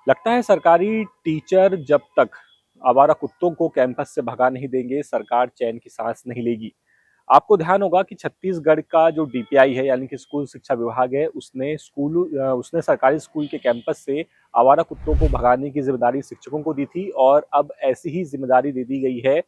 लगता है सरकारी टीचर जब तक आवारा कुत्तों को कैंपस से भगा नहीं देंगे, सरकार चैन की सांस नहीं लेगी। आपको ध्यान होगा कि छत्तीसगढ़ का जो डीपीआई है यानी कि स्कूल शिक्षा विभाग है, उसने सरकारी स्कूल के कैंपस से आवारा कुत्तों को भगाने की जिम्मेदारी शिक्षकों को दी थी और अब ऐसी ही जिम्मेदारी दे दी गई है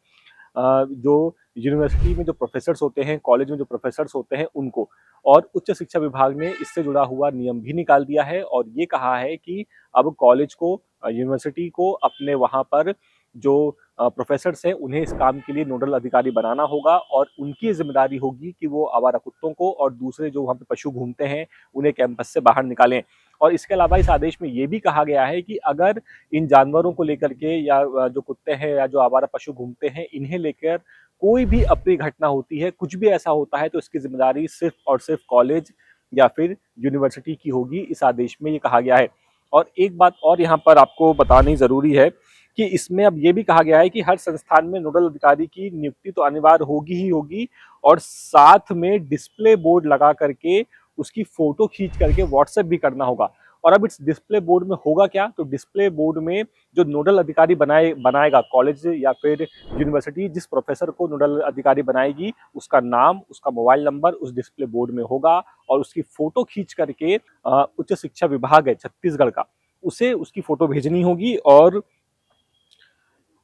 जो यूनिवर्सिटी में जो प्रोफेसर्स होते हैं, कॉलेज में जो प्रोफेसर्स होते हैं उनको। और उच्च शिक्षा विभाग ने इससे जुड़ा हुआ नियम भी निकाल दिया है और ये कहा है कि अब कॉलेज को, यूनिवर्सिटी को अपने वहाँ पर जो प्रोफेसर्स हैं उन्हें इस काम के लिए नोडल अधिकारी बनाना होगा और उनकी जिम्मेदारी होगी कि वो आवारा कुत्तों को और दूसरे जो वहाँ पे पशु घूमते हैं उन्हें कैंपस से बाहर निकालें। और इसके अलावा इस आदेश में ये भी कहा गया है कि अगर इन जानवरों को लेकर के या जो कुत्ते हैं या जो आवारा पशु घूमते हैं इन्हें लेकर कोई भी अप्रिय घटना होती है, कुछ भी ऐसा होता है, तो इसकी जिम्मेदारी सिर्फ और सिर्फ कॉलेज या फिर यूनिवर्सिटी की होगी, इस आदेश में ये कहा गया है। और एक बात और यहाँ पर आपको बतानी जरूरी है कि इसमें अब ये भी कहा गया है कि हर संस्थान में नोडल अधिकारी की नियुक्ति तो अनिवार्य होगी ही होगी और साथ में डिस्प्ले बोर्ड लगा करके उसकी फोटो खींच करके व्हाट्सएप भी करना होगा। और अब इस डिस्प्ले बोर्ड में होगा क्या, तो डिस्प्ले बोर्ड में जो नोडल अधिकारी बनाएगा कॉलेज या फिर यूनिवर्सिटी, जिस प्रोफेसर को नोडल अधिकारी बनाएगी उसका नाम, उसका मोबाइल नंबर उस डिस्प्ले बोर्ड में होगा और उसकी फोटो खींच करके उच्च शिक्षा विभाग है छत्तीसगढ़ का, उसे उसकी फोटो भेजनी होगी और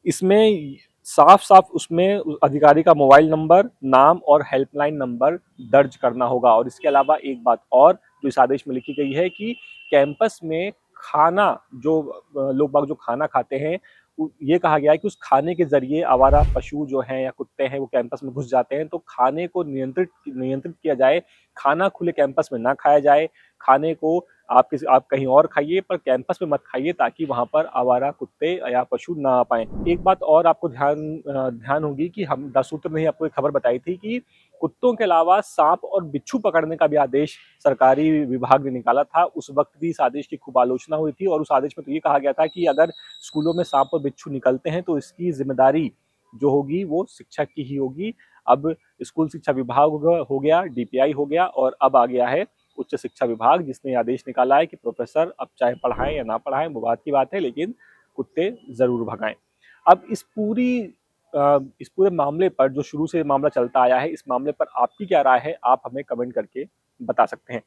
इसमें साफ साफ उसमें अधिकारी का मोबाइल नंबर, नाम और हेल्पलाइन नंबर दर्ज करना होगा। और इसके अलावा एक बात और जो इस आदेश में लिखी गई है कि कैंपस में खाना, जो लोग बाग जो खाना खाते हैं, ये कहा गया है कि उस खाने के जरिए आवारा पशु जो हैं या कुत्ते हैं वो कैंपस में घुस जाते हैं, तो खाने को नियंत्रित किया जाए। खाना खुले कैंपस में ना खाया जाए, खाने को आप कहीं और खाइए पर कैंपस में मत खाइए ताकि वहां पर आवारा कुत्ते या पशु ना आ पाए। एक बात और आपको ध्यान होगी कि हम 10 सूत्र ने आपको एक खबर बताई थी कि कुत्तों के अलावा सांप और बिच्छू पकड़ने का भी आदेश सरकारी विभाग ने निकाला था। उस वक्त भी इस आदेश की खूब आलोचना हुई थी और उस आदेश में तो ये कहा गया था कि अगर स्कूलों में सांप और बिच्छू निकलते हैं तो इसकी जिम्मेदारी जो होगी वो शिक्षक की ही होगी। अब स्कूल शिक्षा विभाग हो गया, डीपीआई हो गया और अब आ गया है उच्च शिक्षा विभाग, जिसने आदेश निकाला है कि प्रोफेसर अब चाहे पढ़ाएं या ना पढ़ाएं वो बात की बात है, लेकिन कुत्ते जरूर भगाएं। अब इस पूरे मामले पर जो शुरू से मामला चलता आया है, इस मामले पर आपकी क्या राय है, आप हमें कमेंट करके बता सकते हैं।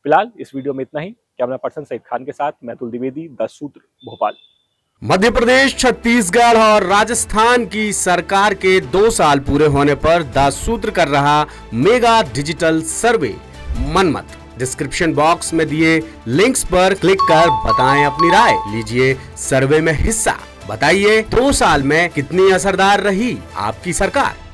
फिलहाल इस वीडियो में इतना ही। कैमरा पर्सन सईद खान के साथ मैं अतुल द्विवेदी, 10 सूत्र, भोपाल। मध्य प्रदेश, छत्तीसगढ़ और राजस्थान की सरकार के 2 साल पूरे होने पर 10 सूत्र कर रहा mega digital survey Manmath. Description box में दिए लिंक्स पर क्लिक कर बताएं अपनी राय, लीजिए सर्वे में हिस्सा। बताइए 2 साल में कितनी असरदार रही आपकी सरकार।